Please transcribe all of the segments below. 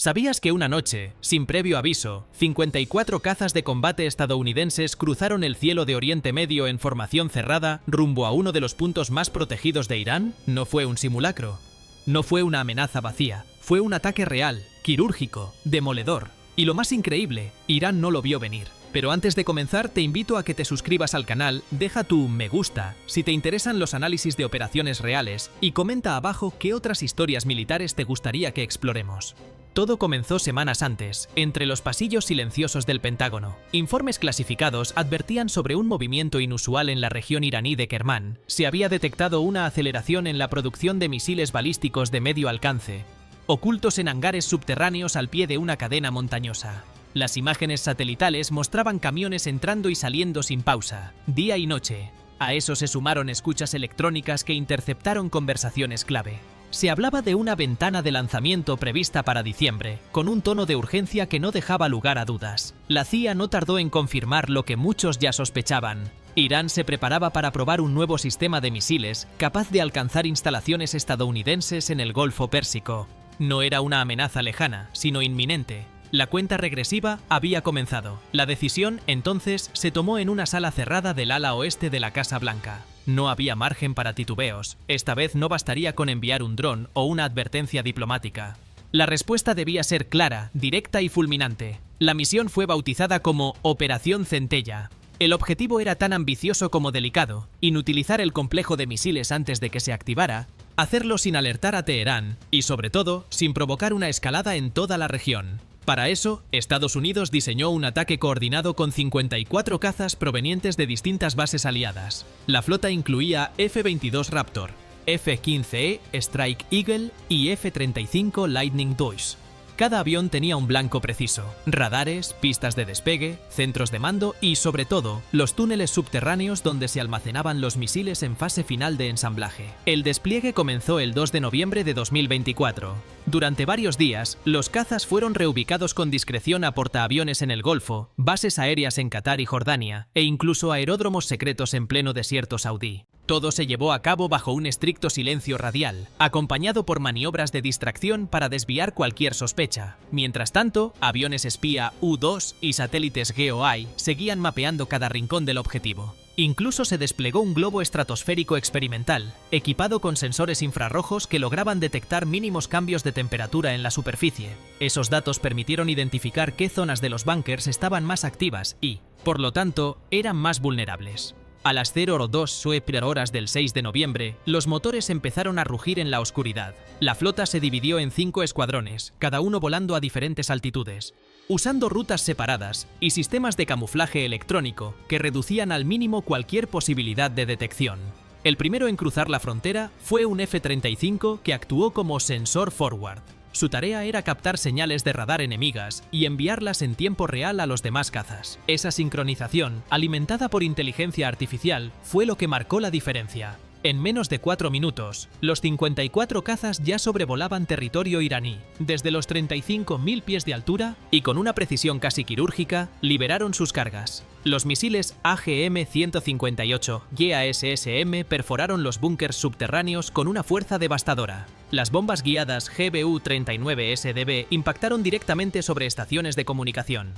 ¿Sabías que una noche, sin previo aviso, 54 cazas de combate estadounidenses cruzaron el cielo de Oriente Medio en formación cerrada rumbo a uno de los puntos más protegidos de Irán? No fue un simulacro. No fue una amenaza vacía. Fue un ataque real, quirúrgico, demoledor. Y lo más increíble, Irán no lo vio venir. Pero antes de comenzar, te invito a que te suscribas al canal, deja tu me gusta si te interesan los análisis de operaciones reales y comenta abajo qué otras historias militares te gustaría que exploremos. Todo comenzó semanas antes, entre los pasillos silenciosos del Pentágono. Informes clasificados advertían sobre un movimiento inusual en la región iraní de Kermán. Se había detectado una aceleración en la producción de misiles balísticos de medio alcance, ocultos en hangares subterráneos al pie de una cadena montañosa. Las imágenes satelitales mostraban camiones entrando y saliendo sin pausa, día y noche. A eso se sumaron escuchas electrónicas que interceptaron conversaciones clave. Se hablaba de una ventana de lanzamiento prevista para diciembre, con un tono de urgencia que no dejaba lugar a dudas. La CIA no tardó en confirmar lo que muchos ya sospechaban. Irán se preparaba para probar un nuevo sistema de misiles capaz de alcanzar instalaciones estadounidenses en el Golfo Pérsico. No era una amenaza lejana, sino inminente. La cuenta regresiva había comenzado. La decisión, entonces, se tomó en una sala cerrada del ala oeste de la Casa Blanca. No había margen para titubeos. Esta vez no bastaría con enviar un dron o una advertencia diplomática. La respuesta debía ser clara, directa y fulminante. La misión fue bautizada como Operación Centella. El objetivo era tan ambicioso como delicado: inutilizar el complejo de misiles antes de que se activara, hacerlo sin alertar a Teherán y, sobre todo, sin provocar una escalada en toda la región. Para eso, Estados Unidos diseñó un ataque coordinado con 54 cazas provenientes de distintas bases aliadas. La flota incluía F-22 Raptor, F-15E Strike Eagle y F-35 Lightning II. Cada avión tenía un blanco preciso: radares, pistas de despegue, centros de mando y, sobre todo, los túneles subterráneos donde se almacenaban los misiles en fase final de ensamblaje. El despliegue comenzó el 2 de noviembre de 2024. Durante varios días, los cazas fueron reubicados con discreción a portaaviones en el Golfo, bases aéreas en Qatar y Jordania, e incluso aeródromos secretos en pleno desierto saudí. Todo se llevó a cabo bajo un estricto silencio radial, acompañado por maniobras de distracción para desviar cualquier sospecha. Mientras tanto, aviones espía U-2 y satélites GeoEye seguían mapeando cada rincón del objetivo. Incluso se desplegó un globo estratosférico experimental, equipado con sensores infrarrojos que lograban detectar mínimos cambios de temperatura en la superficie. Esos datos permitieron identificar qué zonas de los búnkers estaban más activas y, por lo tanto, eran más vulnerables. A las 02 horas del 6 de noviembre, los motores empezaron a rugir en la oscuridad. La flota se dividió en 5 escuadrones, cada uno volando a diferentes altitudes, usando rutas separadas y sistemas de camuflaje electrónico que reducían al mínimo cualquier posibilidad de detección. El primero en cruzar la frontera fue un F-35 que actuó como sensor forward. Su tarea era captar señales de radar enemigas y enviarlas en tiempo real a los demás cazas. Esa sincronización, alimentada por inteligencia artificial, fue lo que marcó la diferencia. En menos de 4 minutos, los 54 cazas ya sobrevolaban territorio iraní, desde los 35.000 pies de altura, y con una precisión casi quirúrgica, liberaron sus cargas. Los misiles AGM-158 y ASSM perforaron los búnkers subterráneos con una fuerza devastadora. Las bombas guiadas GBU-39SDB impactaron directamente sobre estaciones de comunicación.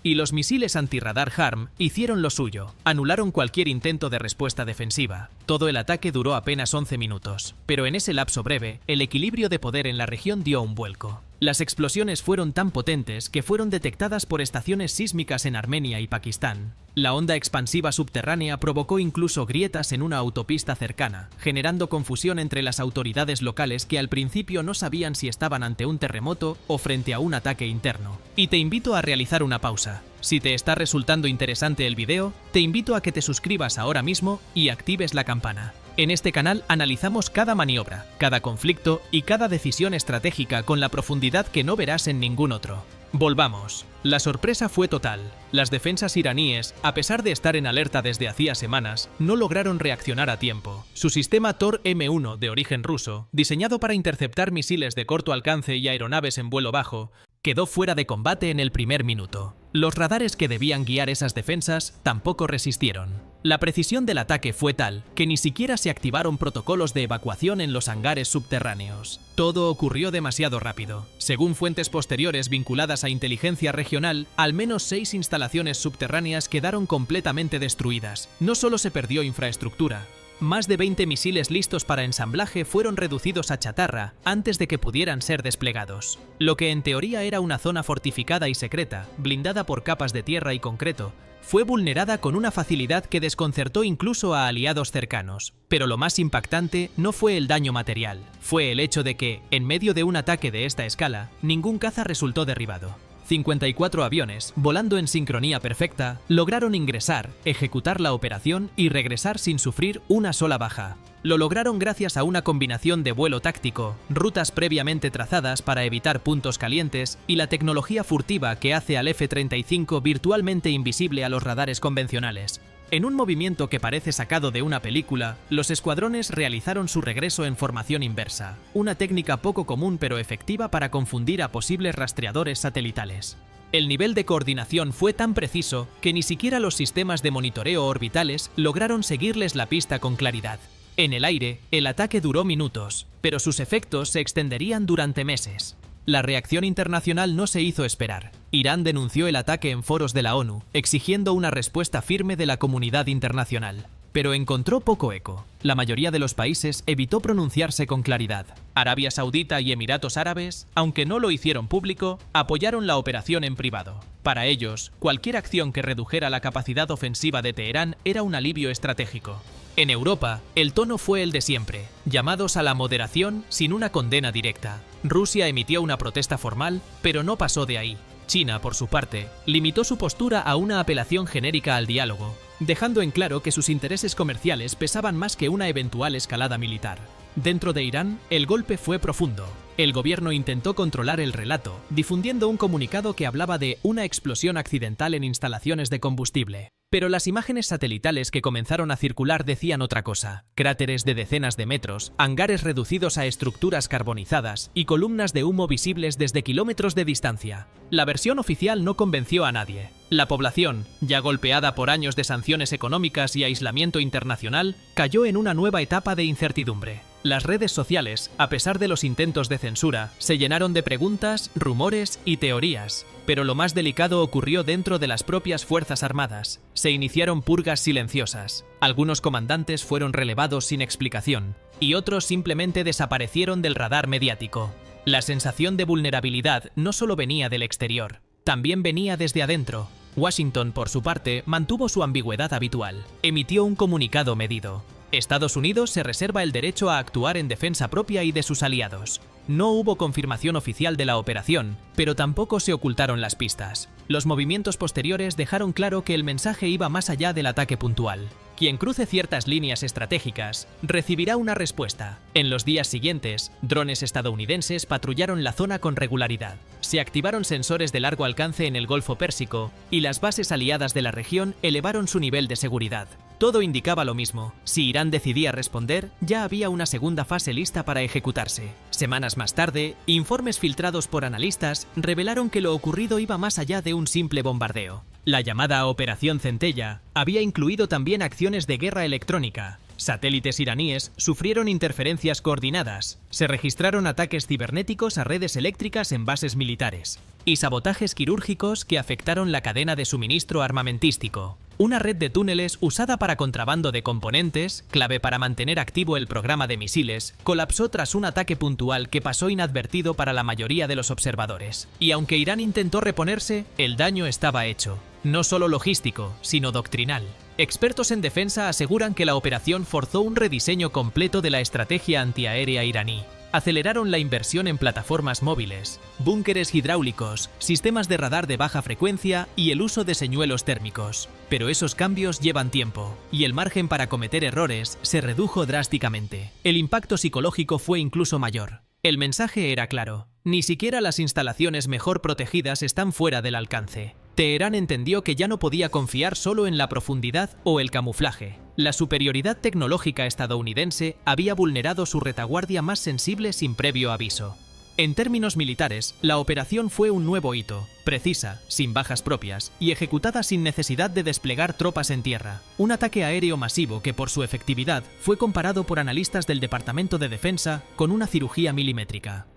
Y los misiles antirradar HARM hicieron lo suyo, anularon cualquier intento de respuesta defensiva. Todo el ataque duró apenas 11 minutos, pero en ese lapso breve, el equilibrio de poder en la región dio un vuelco. Las explosiones fueron tan potentes que fueron detectadas por estaciones sísmicas en Armenia y Pakistán. La onda expansiva subterránea provocó incluso grietas en una autopista cercana, generando confusión entre las autoridades locales que al principio no sabían si estaban ante un terremoto o frente a un ataque interno. Y te invito a realizar una pausa. Si te está resultando interesante el video, te invito a que te suscribas ahora mismo y actives la campana. En este canal analizamos cada maniobra, cada conflicto y cada decisión estratégica con la profundidad que no verás en ningún otro. Volvamos. La sorpresa fue total. Las defensas iraníes, a pesar de estar en alerta desde hacía semanas, no lograron reaccionar a tiempo. Su sistema Tor M1, de origen ruso, diseñado para interceptar misiles de corto alcance y aeronaves en vuelo bajo, quedó fuera de combate en el primer minuto. Los radares que debían guiar esas defensas tampoco resistieron. La precisión del ataque fue tal que ni siquiera se activaron protocolos de evacuación en los hangares subterráneos. Todo ocurrió demasiado rápido. Según fuentes posteriores vinculadas a inteligencia regional, al menos 6 instalaciones subterráneas quedaron completamente destruidas. No solo se perdió infraestructura, más de 20 misiles listos para ensamblaje fueron reducidos a chatarra antes de que pudieran ser desplegados. Lo que en teoría era una zona fortificada y secreta, blindada por capas de tierra y concreto, fue vulnerada con una facilidad que desconcertó incluso a aliados cercanos. Pero lo más impactante no fue el daño material, fue el hecho de que, en medio de un ataque de esta escala, ningún caza resultó derribado. 54 aviones, volando en sincronía perfecta, lograron ingresar, ejecutar la operación y regresar sin sufrir una sola baja. Lo lograron gracias a una combinación de vuelo táctico, rutas previamente trazadas para evitar puntos calientes y la tecnología furtiva que hace al F-35 virtualmente invisible a los radares convencionales. En un movimiento que parece sacado de una película, los escuadrones realizaron su regreso en formación inversa, una técnica poco común pero efectiva para confundir a posibles rastreadores satelitales. El nivel de coordinación fue tan preciso que ni siquiera los sistemas de monitoreo orbitales lograron seguirles la pista con claridad. En el aire, el ataque duró minutos, pero sus efectos se extenderían durante meses. La reacción internacional no se hizo esperar. Irán denunció el ataque en foros de la ONU, exigiendo una respuesta firme de la comunidad internacional. Pero encontró poco eco. La mayoría de los países evitó pronunciarse con claridad. Arabia Saudita y Emiratos Árabes, aunque no lo hicieron público, apoyaron la operación en privado. Para ellos, cualquier acción que redujera la capacidad ofensiva de Teherán era un alivio estratégico. En Europa, el tono fue el de siempre, llamados a la moderación sin una condena directa. Rusia emitió una protesta formal, pero no pasó de ahí. China, por su parte, limitó su postura a una apelación genérica al diálogo, dejando en claro que sus intereses comerciales pesaban más que una eventual escalada militar. Dentro de Irán, el golpe fue profundo. El gobierno intentó controlar el relato, difundiendo un comunicado que hablaba de una explosión accidental en instalaciones de combustible. Pero las imágenes satelitales que comenzaron a circular decían otra cosa: cráteres de decenas de metros, hangares reducidos a estructuras carbonizadas y columnas de humo visibles desde kilómetros de distancia. La versión oficial no convenció a nadie. La población, ya golpeada por años de sanciones económicas y aislamiento internacional, cayó en una nueva etapa de incertidumbre. Las redes sociales, a pesar de los intentos de censura, se llenaron de preguntas, rumores y teorías. Pero lo más delicado ocurrió dentro de las propias Fuerzas Armadas. Se iniciaron purgas silenciosas. Algunos comandantes fueron relevados sin explicación, y otros simplemente desaparecieron del radar mediático. La sensación de vulnerabilidad no solo venía del exterior, también venía desde adentro. Washington, por su parte, mantuvo su ambigüedad habitual. Emitió un comunicado medido. Estados Unidos se reserva el derecho a actuar en defensa propia y de sus aliados. No hubo confirmación oficial de la operación, pero tampoco se ocultaron las pistas. Los movimientos posteriores dejaron claro que el mensaje iba más allá del ataque puntual. Quien cruce ciertas líneas estratégicas recibirá una respuesta. En los días siguientes, drones estadounidenses patrullaron la zona con regularidad. Se activaron sensores de largo alcance en el Golfo Pérsico y las bases aliadas de la región elevaron su nivel de seguridad. Todo indicaba lo mismo. Si Irán decidía responder, ya había una segunda fase lista para ejecutarse. Semanas más tarde, informes filtrados por analistas revelaron que lo ocurrido iba más allá de un simple bombardeo. La llamada Operación Centella había incluido también acciones de guerra electrónica. Satélites iraníes sufrieron interferencias coordinadas, se registraron ataques cibernéticos a redes eléctricas en bases militares y sabotajes quirúrgicos que afectaron la cadena de suministro armamentístico. Una red de túneles usada para contrabando de componentes, clave para mantener activo el programa de misiles, colapsó tras un ataque puntual que pasó inadvertido para la mayoría de los observadores. Y aunque Irán intentó reponerse, el daño estaba hecho. No solo logístico, sino doctrinal. Expertos en defensa aseguran que la operación forzó un rediseño completo de la estrategia antiaérea iraní. Aceleraron la inversión en plataformas móviles, búnkeres hidráulicos, sistemas de radar de baja frecuencia y el uso de señuelos térmicos. Pero esos cambios llevan tiempo, y el margen para cometer errores se redujo drásticamente. El impacto psicológico fue incluso mayor. El mensaje era claro: ni siquiera las instalaciones mejor protegidas están fuera del alcance. Teherán entendió que ya no podía confiar solo en la profundidad o el camuflaje. La superioridad tecnológica estadounidense había vulnerado su retaguardia más sensible sin previo aviso. En términos militares, la operación fue un nuevo hito, precisa, sin bajas propias, y ejecutada sin necesidad de desplegar tropas en tierra. Un ataque aéreo masivo que por su efectividad fue comparado por analistas del Departamento de Defensa con una cirugía milimétrica.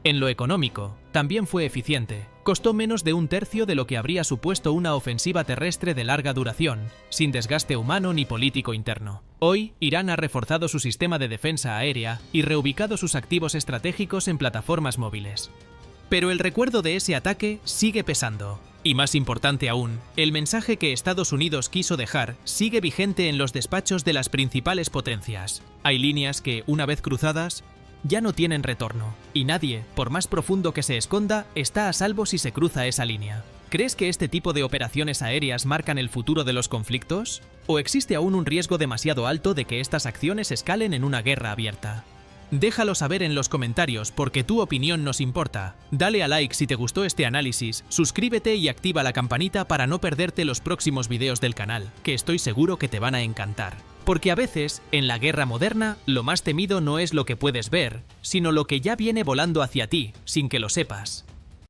En lo económico, también fue eficiente. Costó menos de un tercio de lo que habría supuesto una ofensiva terrestre de larga duración, sin desgaste humano ni político interno. Hoy, Irán ha reforzado su sistema de defensa aérea y reubicado sus activos estratégicos en plataformas móviles. Pero el recuerdo de ese ataque sigue pesando. Y más importante aún, el mensaje que Estados Unidos quiso dejar sigue vigente en los despachos de las principales potencias. Hay líneas que, una vez cruzadas, ya no tienen retorno, y nadie, por más profundo que se esconda, está a salvo si se cruza esa línea. ¿Crees que este tipo de operaciones aéreas marcan el futuro de los conflictos? ¿O existe aún un riesgo demasiado alto de que estas acciones escalen en una guerra abierta? Déjalo saber en los comentarios porque tu opinión nos importa. Dale a like si te gustó este análisis, suscríbete y activa la campanita para no perderte los próximos videos del canal, que estoy seguro que te van a encantar. Porque a veces, en la guerra moderna, lo más temido no es lo que puedes ver, sino lo que ya viene volando hacia ti, sin que lo sepas.